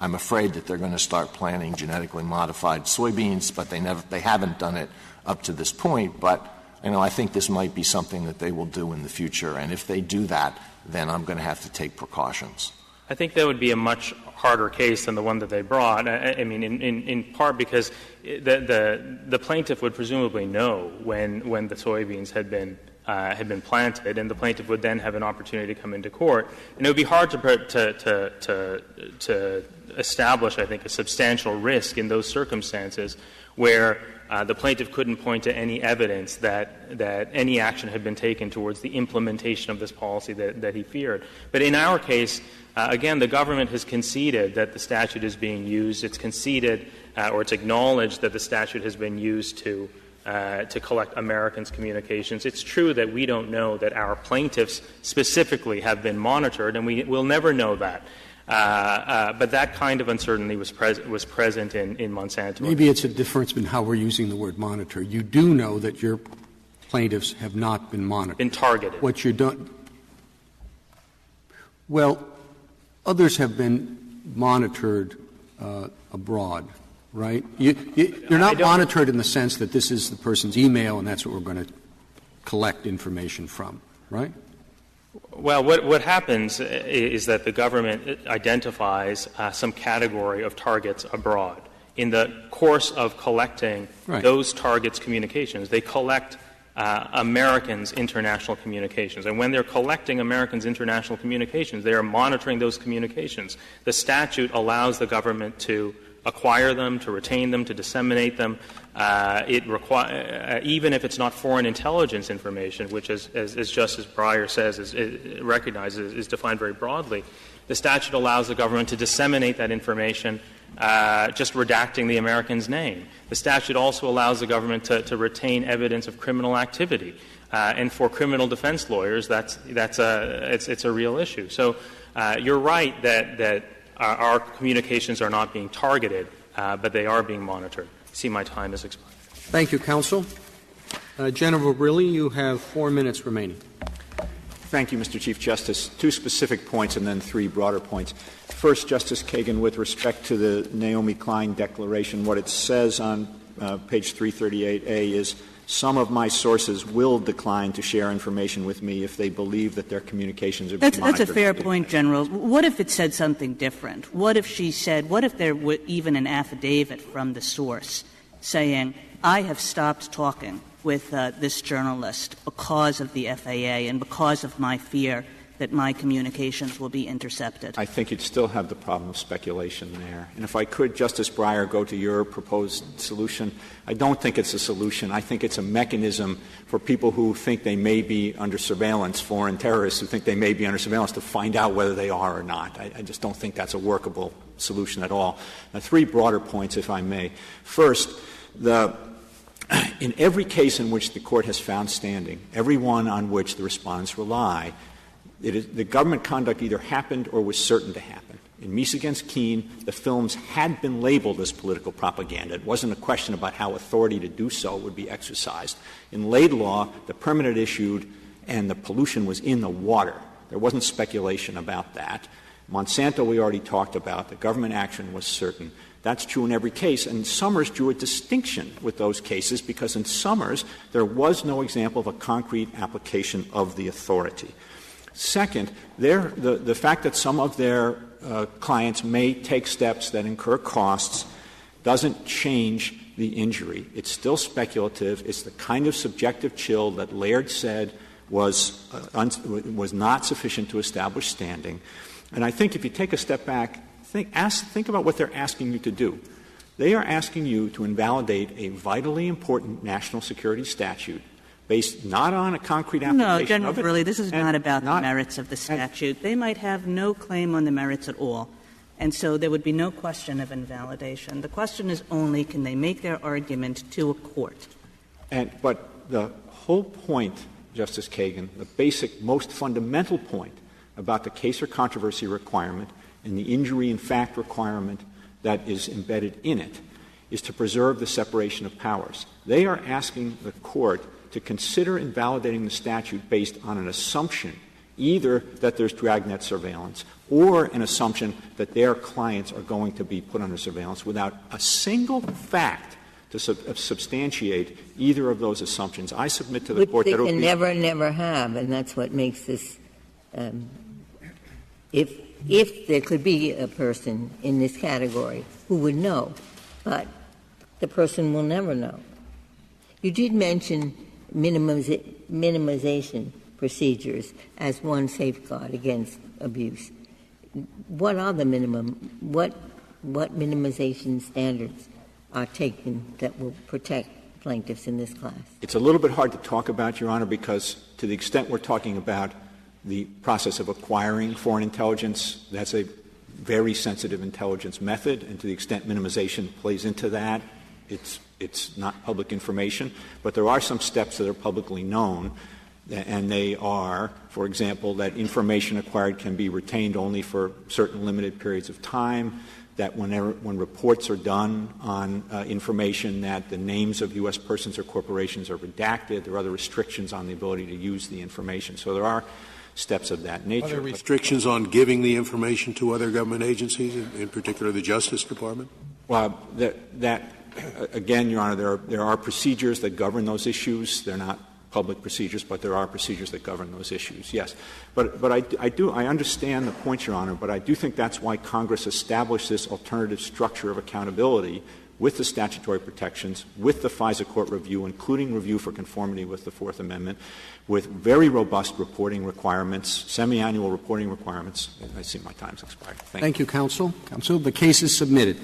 S10: I'm afraid that they're going to start planting genetically modified soybeans, but they haven't done it up to this point, but I think this might be something that they will do in the future, and if they do that, then I'm going to have to take precautions.
S9: I think that would be a much harder case than the one that they brought. I mean, in part because the plaintiff would presumably know when the soybeans had been planted, and the plaintiff would then have an opportunity to come into court. And it would be hard to establish, I think, a substantial risk in those circumstances where the plaintiff couldn't point to any evidence that any action had been taken towards the implementation of this policy that he feared. But in our case, again, the government has conceded that the statute is being used. It's conceded or it's acknowledged that the statute has been used to collect Americans' communications. It's true that we don't know that our plaintiffs specifically have been monitored, and we'll never know that. But that kind of uncertainty was present in Monsanto.
S1: Maybe it's a difference in how we're using the word monitor. You do know that your plaintiffs have not been monitored.
S9: Been targeted.
S1: What you don't — well, others have been monitored abroad, right? You're not monitored in the sense that this is the person's email and that's what we're going to collect information from, right?
S9: Well, what happens is that the government identifies some category of targets abroad. In the course of collecting those targets' communications, they collect Americans' international communications. And when they're collecting Americans' international communications, they are monitoring those communications. The statute allows the government to acquire them, to retain them, to disseminate them. Even if it's not foreign intelligence information, which, as Justice Breyer says, recognizes, is defined very broadly, the statute allows the government to disseminate that information, just redacting the American's name. The statute also allows the government to retain evidence of criminal activity. And for criminal defense lawyers, it's a real issue. So you're right that our communications are not being targeted, but they are being monitored. I see my time has expired.
S1: Thank you, counsel. General Verrilli, you have 4 minutes remaining.
S2: Thank you, Mr. Chief Justice. 2 specific points and then 3 broader points. First, Justice Kagan, with respect to the Naomi Klein Declaration, what it says on page 338A is, some of my sources will decline to share information with me if they believe that their communications are being monitored.
S8: That's a fair point, General. What if it said something different? What if she said, what if there were even an affidavit from the source saying, I have stopped talking with this journalist because of the FAA and because of my fear that my communications will be intercepted?
S2: I think you'd still have the problem of speculation there. And if I could, Justice Breyer, go to your proposed solution, I don't think it's a solution. I think it's a mechanism for people who think they may be under surveillance, foreign terrorists who think they may be under surveillance, to find out whether they are or not. I just don't think that's a workable solution at all. Now, 3 broader points, if I may. First, in every case in which the Court has found standing, every one on which the respondents rely, the government conduct either happened or was certain to happen. In Meese against Keene, the films had been labeled as political propaganda. It wasn't a question about how authority to do so would be exercised. In Laidlaw, the permit issued and the pollution was in the water. There wasn't speculation about that. Monsanto we already talked about. The government action was certain. That's true in every case. And Summers drew a distinction with those cases because in Summers there was no example of a concrete application of the authority. Second, the fact that some of their clients may take steps that incur costs doesn't change the injury. It's still speculative. It's the kind of subjective chill that Laird said was not sufficient to establish standing. And I think if you take a step back, think about what they're asking you to do. They are asking you to invalidate a vitally important national security statute based not on a concrete application
S8: of it. No, General Verrilli, this is not about the merits of the statute. They might have no claim on the merits at all, and so there would be no question of invalidation. The question is only, can they make their argument to a court?
S2: But the whole point, Justice Kagan, the basic, most fundamental point about the case or controversy requirement and the injury in fact requirement that is embedded in it is to preserve the separation of powers. They are asking the court to consider invalidating the statute based on an assumption either that there's dragnet surveillance or an assumption that their clients are going to be put under surveillance without a single fact to substantiate either of those assumptions. I submit to the court that it would be —
S4: never have, and that's what makes this if there could be a person in this category who would know, but the person will never know. You did mention minimization procedures as one safeguard against abuse. What are the what minimization standards are taken that will protect plaintiffs in this class?
S2: It's a little bit hard to talk about, Your Honor, because to the extent we're talking about the process of acquiring foreign intelligence, that's a very sensitive intelligence method, and to the extent minimization plays into that, it's not public information. But there are some steps that are publicly known, and they are, for example, that information acquired can be retained only for certain limited periods of time, that when reports are done on information that the names of U.S. persons or corporations are redacted, there are other restrictions on the ability to use the information. So there are steps of that nature.
S5: Are there restrictions on giving the information to other government agencies, in particular the Justice Department?
S2: Well, again, Your Honor, there are procedures that govern those issues. They're not public procedures, but there are procedures that govern those issues, yes. But I understand the point, Your Honor, but I do think that's why Congress established this alternative structure of accountability with the statutory protections, with the FISA court review, including review for conformity with the Fourth Amendment, with very robust reporting requirements, semi-annual reporting requirements. I see my time's expired.
S1: Thank you, counsel. Counsel, the case is submitted.